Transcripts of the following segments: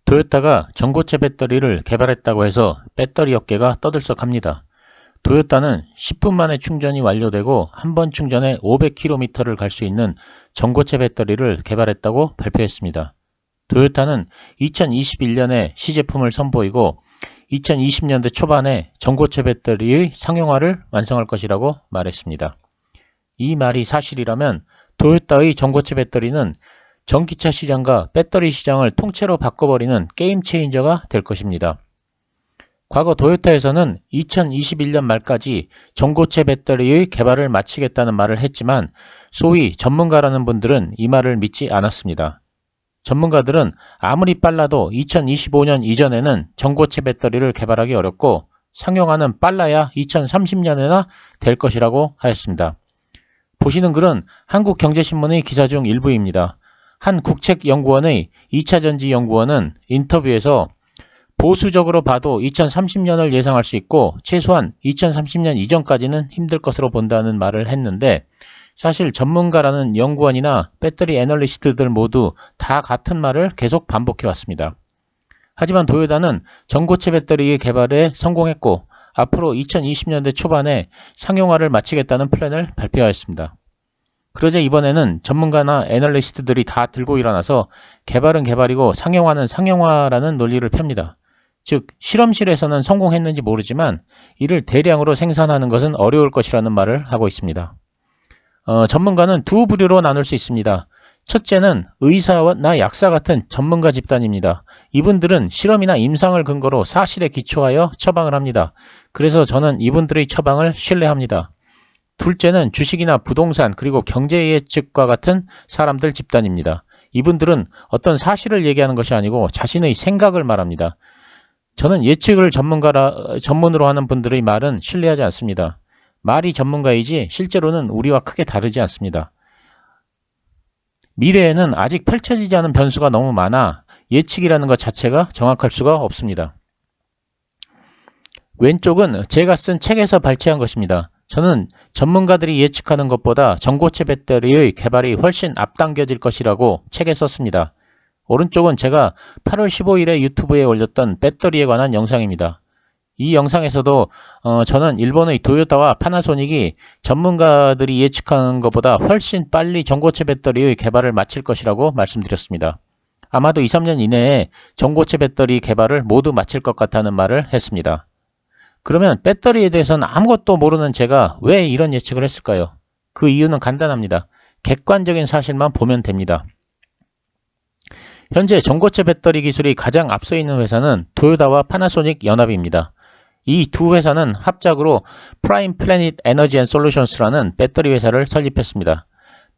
토요타가 전고체 배터리를 개발했다고 해서 배터리 업계가 떠들썩합니다. 토요타는 10분 만에 충전이 완료되고 한 번 충전에 500km를 갈 수 있는 전고체 배터리를 개발했다고 발표했습니다. 토요타는 2021년에 시제품을 선보이고 2020년대 초반에 전고체 배터리의 상용화를 완성할 것이라고 말했습니다. 이 말이 사실이라면 토요타의 전고체 배터리는 전기차 시장과 배터리 시장을 통째로 바꿔버리는 게임 체인저가 될 것입니다. 과거 토요타에서는 2021년 말까지 전고체 배터리의 개발을 마치겠다는 말을 했지만 소위 전문가라는 분들은 이 말을 믿지 않았습니다. 전문가들은 아무리 빨라도 2025년 이전에는 전고체 배터리를 개발하기 어렵고 상용화는 빨라야 2030년에나 될 것이라고 하였습니다. 보시는 글은 한국경제신문의 기사 중 일부입니다. 한 국책연구원의 2차전지 연구원은 인터뷰에서 보수적으로 봐도 2030년을 예상할 수 있고 최소한 2030년 이전까지는 힘들 것으로 본다는 말을 했는데 사실 전문가라는 연구원이나 배터리 애널리스트들 모두 다 같은 말을 계속 반복해 왔습니다. 하지만 토요타는 전고체 배터리의 개발에 성공했고 앞으로 2020년대 초반에 상용화를 마치겠다는 플랜을 발표하였습니다. 그러자 이번에는 전문가나 애널리스트들이 다 들고 일어나서 개발은 개발이고 상용화는 상용화라는 논리를 펴니다. 즉 실험실에서는 성공했는지 모르지만 이를 대량으로 생산하는 것은 어려울 것이라는 말을 하고 있습니다. 전문가는 두 부류로 나눌 수 있습니다. 첫째는 의사나 약사 같은 전문가 집단입니다. 이분들은 실험이나 임상을 근거로 사실에 기초하여 처방을 합니다. 그래서 저는 이분들의 처방을 신뢰합니다. 둘째는 주식이나 부동산 그리고 경제예측과 같은 사람들 집단입니다. 이분들은 어떤 사실을 얘기하는 것이 아니고 자신의 생각을 말합니다. 저는 예측을 전문으로 하는 분들의 말은 신뢰하지 않습니다. 말이 전문가이지 실제로는 우리와 크게 다르지 않습니다. 미래에는 아직 펼쳐지지 않은 변수가 너무 많아 예측이라는 것 자체가 정확할 수가 없습니다. 왼쪽은 제가 쓴 책에서 발췌한 것입니다. 저는 전문가들이 예측하는 것보다 전고체 배터리의 개발이 훨씬 앞당겨질 것이라고 책에 썼습니다. 오른쪽은 제가 8월 15일에 유튜브에 올렸던 배터리에 관한 영상입니다. 이 영상에서도 저는 일본의 토요타와 파나소닉이 전문가들이 예측하는 것보다 훨씬 빨리 전고체 배터리의 개발을 마칠 것이라고 말씀드렸습니다. 아마도 2, 3년 이내에 전고체 배터리 개발을 모두 마칠 것 같다는 말을 했습니다. 그러면 배터리에 대해서는 아무것도 모르는 제가 왜 이런 예측을 했을까요? 그 이유는 간단합니다. 객관적인 사실만 보면 됩니다. 현재 전고체 배터리 기술이 가장 앞서 있는 회사는 토요타와 파나소닉 연합입니다. 이 두 회사는 합작으로 프라임 플래닛 에너지 앤 솔루션스라는 배터리 회사를 설립했습니다.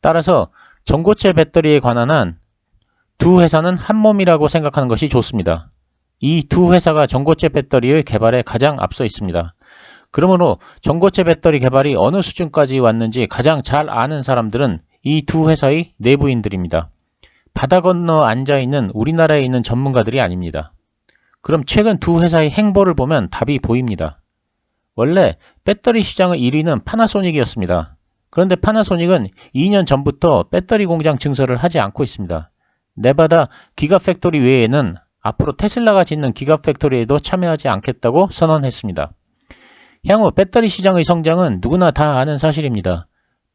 따라서 전고체 배터리에 관한 한 두 회사는 한 몸이라고 생각하는 것이 좋습니다. 이 두 회사가 전고체 배터리의 개발에 가장 앞서 있습니다. 그러므로 전고체 배터리 개발이 어느 수준까지 왔는지 가장 잘 아는 사람들은 이 두 회사의 내부인들입니다. 바다 건너 앉아있는 우리나라에 있는 전문가들이 아닙니다. 그럼 최근 두 회사의 행보를 보면 답이 보입니다. 원래 배터리 시장의 1위는 파나소닉이었습니다. 그런데 파나소닉은 2년 전부터 배터리 공장 증설을 하지 않고 있습니다. 네바다 기가팩토리 외에는 앞으로 테슬라가 짓는 기가팩토리에도 참여하지 않겠다고 선언했습니다. 향후 배터리 시장의 성장은 누구나 다 아는 사실입니다.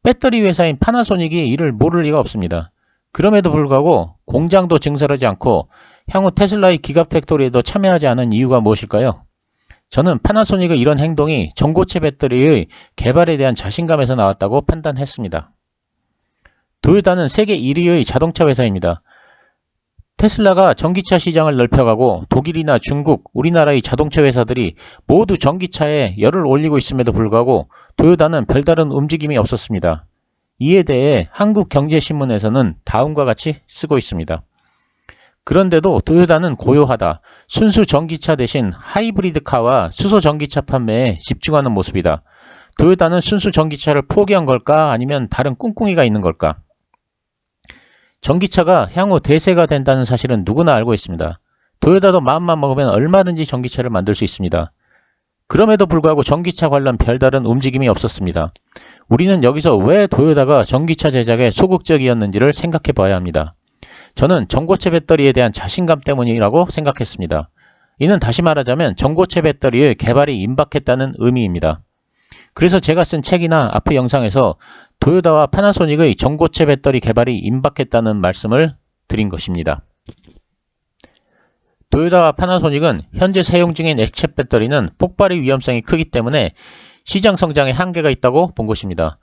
배터리 회사인 파나소닉이 이를 모를 리가 없습니다. 그럼에도 불구하고 공장도 증설하지 않고 향후 테슬라의 기가팩토리에도 참여하지 않은 이유가 무엇일까요? 저는 파나소닉의 이런 행동이 전고체 배터리의 개발에 대한 자신감에서 나왔다고 판단했습니다. 토요타는 세계 1위의 자동차 회사입니다. 테슬라가 전기차 시장을 넓혀가고 독일이나 중국, 우리나라의 자동차 회사들이 모두 전기차에 열을 올리고 있음에도 불구하고 토요타는 별다른 움직임이 없었습니다. 이에 대해 한국경제신문에서는 다음과 같이 쓰고 있습니다. 그런데도 토요타는 고요하다. 순수 전기차 대신 하이브리드카와 수소 전기차 판매에 집중하는 모습이다. 토요타는 순수 전기차를 포기한 걸까? 아니면 다른 꿍꿍이가 있는 걸까? 전기차가 향후 대세가 된다는 사실은 누구나 알고 있습니다. 토요타도 마음만 먹으면 얼마든지 전기차를 만들 수 있습니다. 그럼에도 불구하고 전기차 관련 별다른 움직임이 없었습니다. 우리는 여기서 왜 토요타가 전기차 제작에 소극적이었는지를 생각해 봐야 합니다. 저는 전고체 배터리에 대한 자신감 때문이라고 생각했습니다. 이는 다시 말하자면 전고체 배터리의 개발이 임박했다는 의미입니다. 그래서 제가 쓴 책이나 앞의 영상에서 도요타와 파나소닉의 전고체 배터리 개발이 임박했다는 말씀을 드린 것입니다. 도요타와 파나소닉은 현재 사용 중인 액체 배터리는 폭발의 위험성이 크기 때문에 시장 성장에 한계가 있다고 본 것입니다.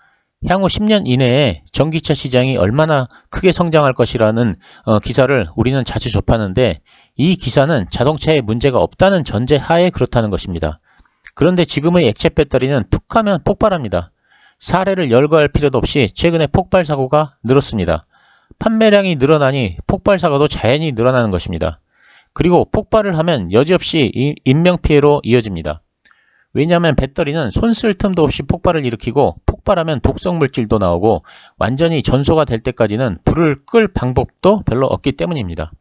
향후 10년 이내에 전기차 시장이 얼마나 크게 성장할 것이라는 기사를 우리는 자주 접하는데, 이 기사는 자동차에 문제가 없다는 전제 하에 그렇다는 것입니다. 그런데 지금의 액체 배터리는 툭하면 폭발합니다. 사례를 열거할 필요도 없이 최근에 폭발 사고가 늘었습니다. 판매량이 늘어나니 폭발 사고도 자연히 늘어나는 것입니다. 그리고 폭발을 하면 여지없이 인명피해로 이어집니다. 왜냐하면 배터리는 손 쓸 틈도 없이 폭발을 일으키고, 폭발하면 독성 물질도 나오고 완전히 전소가 될 때까지는 불을 끌 방법도 별로 없기 때문입니다.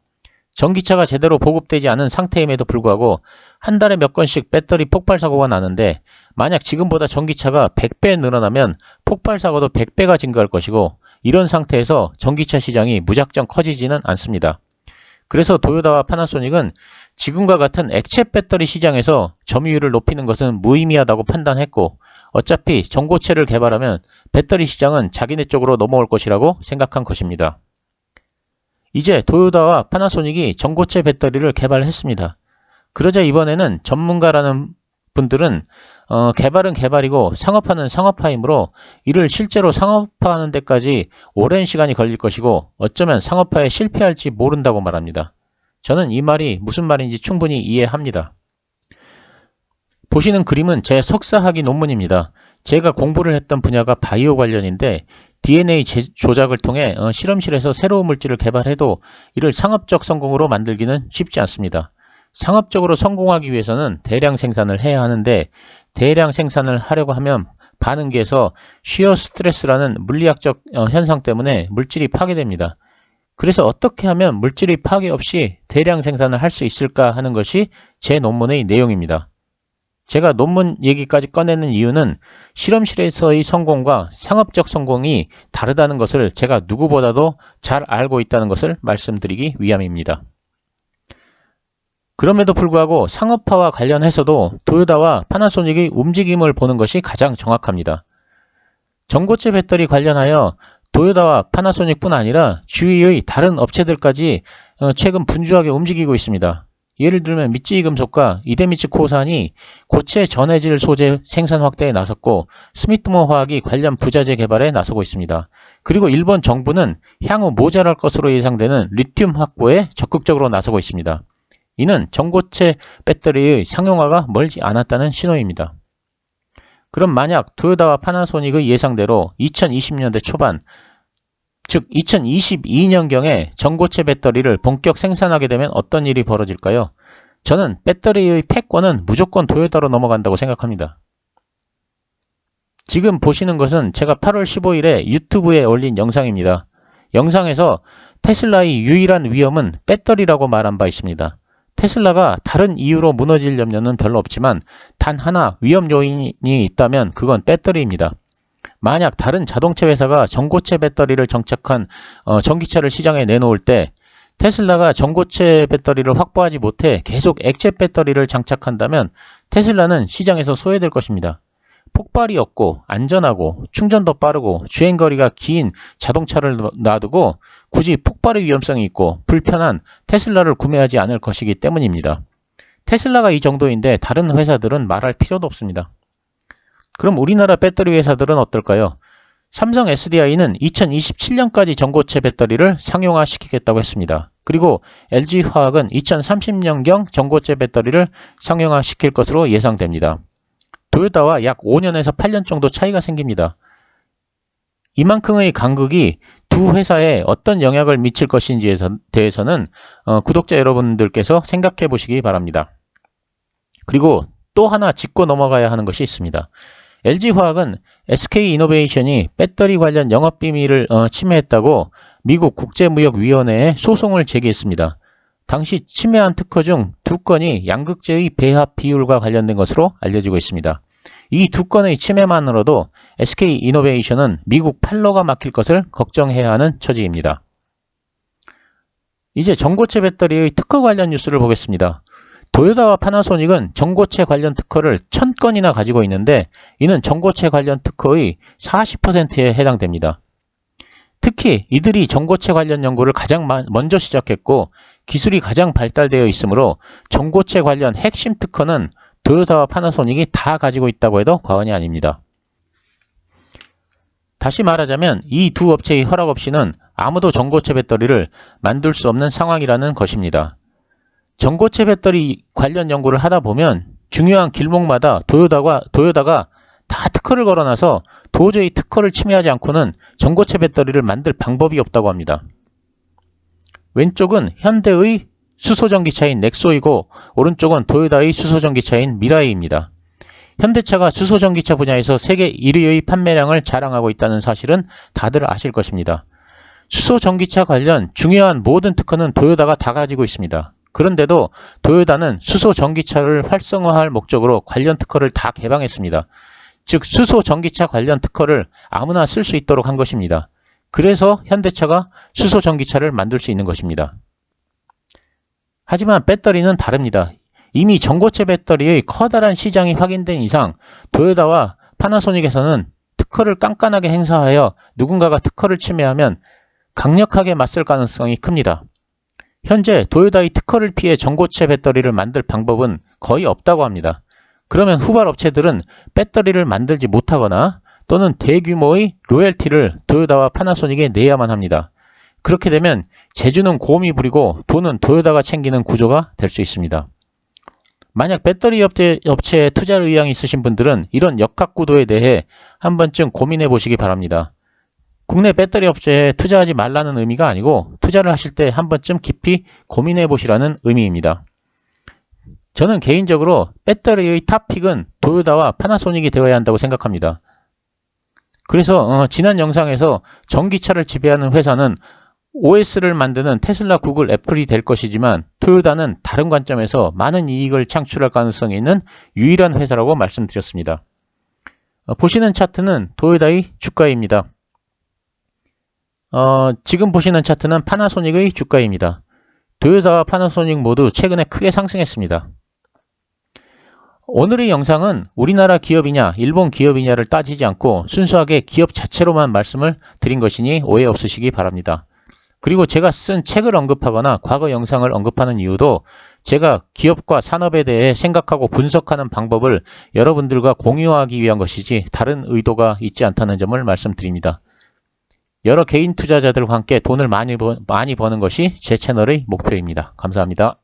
전기차가 제대로 보급되지 않은 상태임에도 불구하고 한 달에 몇 건씩 배터리 폭발 사고가 나는데, 만약 지금보다 전기차가 100배 늘어나면 폭발 사고도 100배가 증가할 것이고, 이런 상태에서 전기차 시장이 무작정 커지지는 않습니다. 그래서 도요타와 파나소닉은 지금과 같은 액체 배터리 시장에서 점유율을 높이는 것은 무의미하다고 판단했고, 어차피 전고체를 개발하면 배터리 시장은 자기네 쪽으로 넘어올 것이라고 생각한 것입니다. 이제 도요타와 파나소닉이 전고체 배터리를 개발했습니다. 그러자 이번에는 전문가라는 분들은 개발은 개발이고 상업화는 상업화이므로 이를 실제로 상업화하는 데까지 오랜 시간이 걸릴 것이고, 어쩌면 상업화에 실패할지 모른다고 말합니다. 저는 이 말이 무슨 말인지 충분히 이해합니다. 보시는 그림은 제 석사학위 논문입니다. 제가 공부를 했던 분야가 바이오 관련인데, DNA 조작을 통해 실험실에서 새로운 물질을 개발해도 이를 상업적 성공으로 만들기는 쉽지 않습니다. 상업적으로 성공하기 위해서는 대량 생산을 해야 하는데, 대량 생산을 하려고 하면 반응기에서 쉬어 스트레스라는 물리학적 현상 때문에 물질이 파괴됩니다. 그래서 어떻게 하면 물질이 파괴 없이 대량 생산을 할 수 있을까 하는 것이 제 논문의 내용입니다. 제가 논문 얘기까지 꺼내는 이유는 실험실에서의 성공과 상업적 성공이 다르다는 것을 제가 누구보다도 잘 알고 있다는 것을 말씀드리기 위함입니다. 그럼에도 불구하고 상업화와 관련해서도 도요타와 파나소닉의 움직임을 보는 것이 가장 정확합니다. 전고체 배터리 관련하여 도요타와 파나소닉뿐 아니라 주위의 다른 업체들까지 최근 분주하게 움직이고 있습니다. 예를 들면 미쯔이 금속과 이데미츠 코산이 고체 전해질 소재 생산 확대에 나섰고, 스미토모 화학이 관련 부자재 개발에 나서고 있습니다. 그리고 일본 정부는 향후 모자랄 것으로 예상되는 리튬 확보에 적극적으로 나서고 있습니다. 이는 전고체 배터리의 상용화가 멀지 않았다는 신호입니다. 그럼 만약 도요타와 파나소닉의 예상대로 2020년대 초반, 즉 2022년경에 전고체 배터리를 본격 생산하게 되면 어떤 일이 벌어질까요? 저는 배터리의 패권은 무조건 도요타로 넘어간다고 생각합니다. 지금 보시는 것은 제가 8월 15일에 유튜브에 올린 영상입니다. 영상에서 테슬라의 유일한 위험은 배터리라고 말한 바 있습니다. 테슬라가 다른 이유로 무너질 염려는 별로 없지만 단 하나 위험 요인이 있다면 그건 배터리입니다. 만약 다른 자동차 회사가 전고체 배터리를 정착한 전기차를 시장에 내놓을 때 테슬라가 전고체 배터리를 확보하지 못해 계속 액체 배터리를 장착한다면 테슬라는 시장에서 소외될 것입니다. 폭발이 없고 안전하고 충전도 빠르고 주행거리가 긴 자동차를 놔두고 굳이 폭발의 위험성이 있고 불편한 테슬라를 구매하지 않을 것이기 때문입니다. 테슬라가 이 정도인데 다른 회사들은 말할 필요도 없습니다. 그럼 우리나라 배터리 회사들은 어떨까요? 삼성 SDI는 2027년까지 전고체 배터리를 상용화시키겠다고 했습니다. 그리고 LG화학은 2030년경 전고체 배터리를 상용화시킬 것으로 예상됩니다. 도요타와 약 5년에서 8년 정도 차이가 생깁니다. 이만큼의 간극이 두 회사에 어떤 영향을 미칠 것인지에 대해서는 구독자 여러분들께서 생각해 보시기 바랍니다. 그리고 또 하나 짚고 넘어가야 하는 것이 있습니다. LG화학은 SK이노베이션이 배터리 관련 영업비밀을 침해했다고 미국 국제무역위원회에 소송을 제기했습니다. 당시 침해한 특허 중 2건이 양극재의 배합 비율과 관련된 것으로 알려지고 있습니다. 이 2건의 침해만으로도 SK이노베이션은 미국 판로가 막힐 것을 걱정해야 하는 처지입니다. 이제 전고체 배터리의 특허 관련 뉴스를 보겠습니다. 도요타와 파나소닉은 전고체 관련 특허를 1000건이나 가지고 있는데 이는 전고체 관련 특허의 40%에 해당됩니다. 특히 이들이 전고체 관련 연구를 가장 먼저 시작했고 기술이 가장 발달되어 있으므로 전고체 관련 핵심 특허는 도요타와 파나소닉이 다 가지고 있다고 해도 과언이 아닙니다. 다시 말하자면 이 두 업체의 허락 없이는 아무도 전고체 배터리를 만들 수 없는 상황이라는 것입니다. 전고체 배터리 관련 연구를 하다 보면 중요한 길목마다 도요타가 다 특허를 걸어놔서 도저히 특허를 침해하지 않고는 전고체 배터리를 만들 방법이 없다고 합니다. 왼쪽은 현대의 수소전기차인 넥소이고 오른쪽은 도요타의 수소전기차인 미라이입니다. 현대차가 수소전기차 분야에서 세계 1위의 판매량을 자랑하고 있다는 사실은 다들 아실 것입니다. 수소전기차 관련 중요한 모든 특허는 도요타가 다 가지고 있습니다. 그런데도 도요타는 수소전기차를 활성화할 목적으로 관련 특허를 다 개방했습니다. 즉 수소전기차 관련 특허를 아무나 쓸 수 있도록 한 것입니다. 그래서 현대차가 수소전기차를 만들 수 있는 것입니다. 하지만 배터리는 다릅니다. 이미 전고체 배터리의 커다란 시장이 확인된 이상 도요타와 파나소닉에서는 특허를 깐깐하게 행사하여 누군가가 특허를 침해하면 강력하게 맞설 가능성이 큽니다. 현재 도요타의 특허를 피해 전고체 배터리를 만들 방법은 거의 없다고 합니다. 그러면 후발 업체들은 배터리를 만들지 못하거나 또는 대규모의 로열티를 도요타와 파나소닉에 내야만 합니다. 그렇게 되면 재주는 곰이 부리고 돈은 도요타가 챙기는 구조가 될 수 있습니다. 만약 배터리 업체에 투자할 의향이 있으신 분들은 이런 역학구도에 대해 한 번쯤 고민해 보시기 바랍니다. 국내 배터리 업체에 투자하지 말라는 의미가 아니고 투자를 하실 때 한 번쯤 깊이 고민해 보시라는 의미입니다. 저는 개인적으로 배터리의 탑픽은 도요타와 파나소닉이 되어야 한다고 생각합니다. 그래서 지난 영상에서 전기차를 지배하는 회사는 OS를 만드는 테슬라, 구글, 애플이 될 것이지만 토요타는 다른 관점에서 많은 이익을 창출할 가능성이 있는 유일한 회사라고 말씀드렸습니다. 보시는 차트는 도요타의 주가입니다. 지금 보시는 차트는 파나소닉의 주가입니다. 도요타와 파나소닉 모두 최근에 크게 상승했습니다. 오늘의 영상은 우리나라 기업이냐 일본 기업이냐를 따지지 않고 순수하게 기업 자체로만 말씀을 드린 것이니 오해 없으시기 바랍니다. 그리고 제가 쓴 책을 언급하거나 과거 영상을 언급하는 이유도 제가 기업과 산업에 대해 생각하고 분석하는 방법을 여러분들과 공유하기 위한 것이지 다른 의도가 있지 않다는 점을 말씀드립니다. 여러 개인 투자자들과 함께 돈을 많이 버는 것이 제 채널의 목표입니다. 감사합니다.